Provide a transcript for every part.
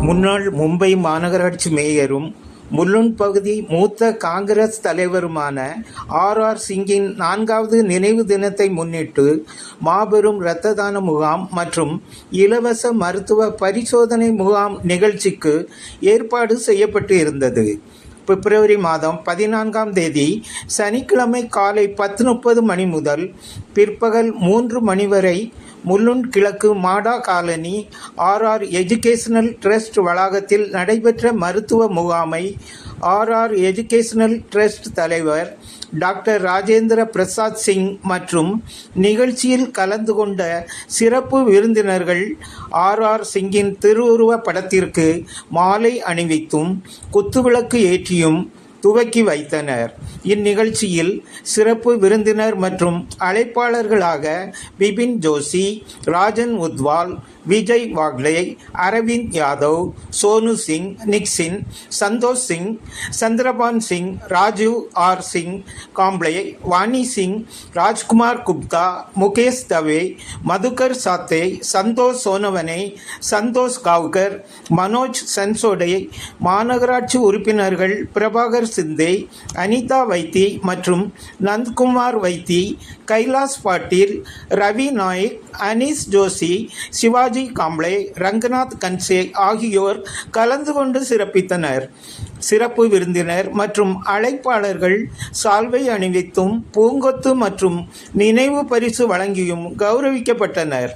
முன்னாள் மும்பை மாநகராட்சி மேயரும் முலுண்ட் பகுதி மூத்த காங்கிரஸ் தலைவருமான ஆர் சிங்கின் 4வது நினைவு தினத்தை முன்னிட்டு மாபெரும் இரத்த தான முகாம் மற்றும் இலவச மருத்துவ பரிசோதனை முகாம் நிகழ்ச்சிக்கு ஏற்பாடு செய்யப்பட்டு இருந்தது. பிப்ரவரி மாதம் 14ஆம் தேதி சனிக்கிழமை காலை 10:30 மணி முதல் பிற்பகல் 3 மணி வரை முலுண்ட் கிழக்கு மாடா காலனி ஆர் எஜுகேஷனல் ட்ரஸ்ட் வளாகத்தில் நடைபெற்ற மருத்துவ முகாமை ஆர் எஜுகேஷனல் ட்ரஸ்ட் தலைவர் டாக்டர் ராஜேந்திர பிரசாத் சிங் மற்றும் நிகழ்ச்சியில் கலந்து கொண்ட சிறப்பு விருந்தினர்கள் ஆர் சிங்கின் திருவுருவ படத்திற்கு மாலை அணிவித்தும் குத்துவிளக்கு ஏற்றியும் துவக்கி வைத்தனர். இந்நிகழ்ச்சியில் சிறப்பு விருந்தினர் மற்றும் அழைப்பாளர்களாக பிபின் ஜோஷி, ராஜன் உத்வால், விஜய் வாக்லே, அரவிந்த் யாதவ், சோனு சிங், நிக்சின், சந்தோஷ் சிங், சந்திரபான் சிங், ராஜீவ் ஆர் சிங் காம்ப்ளே, வாணி சிங், ராஜ்குமார் குப்தா, முகேஷ் தவே, மதுகர் சாத்தே, சந்தோஷ் சோனவனே, சந்தோஷ் காவ்கர், மனோஜ் சன்சோடே, மாநகராட்சி உறுப்பினர்கள் பிரபாகர் சிந்தே, அனிதா வைத்தி மற்றும் நந்த்குமார் வைத்தி, கைலாஸ் பாட்டீல், ரவி நாயக், அனீஸ் ஜோஷி, சிவாஜி காம்ப்ளே, ரங்கநாத் கன்சே ஆகியோர் கலந்து கொண்டு சிறப்பித்தனர். சிறப்பு விருந்தினர் மற்றும் அழைப்பாளர்கள் சால்வை அணிவித்தும் பூங்கொத்து மற்றும் நினைவு பரிசு வழங்கியும் கௌரவிக்கப்பட்டனர்.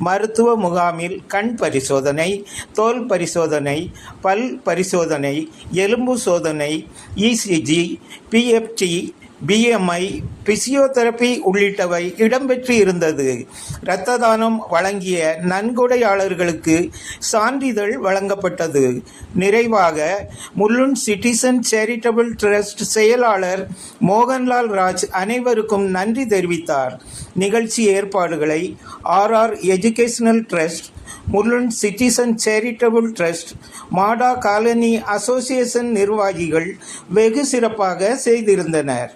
மருத்துவ முகாமில் கண் பரிசோதனை, தோல் பரிசோதனை, பல் பரிசோதனை, எலும்பு சோதனை, இசிஜி, பிஎஃப்டி, பிஎம்ஐ, பிசியோதெரபி உள்ளிட்டவை இடம்பெற்று இருந்தது. இரத்த தானம் வழங்கிய நன்கொடையாளர்களுக்கு சான்றிதழ் வழங்கப்பட்டது. நிறைவாக முலுண்ட் சிட்டிசன் சேரிட்டபிள் ட்ரஸ்ட் செயலாளர் மோகன்லால் ராஜ் அனைவருக்கும் நன்றி தெரிவித்தார். நிகழ்ச்சி ஏற்பாடுகளை R educational trust, Mulund citizen charitable trust, மாடா காலனி அசோசியேஷன் நிர்வாகிகள் வெகு சிறப்பாக செய்திருந்தனர்.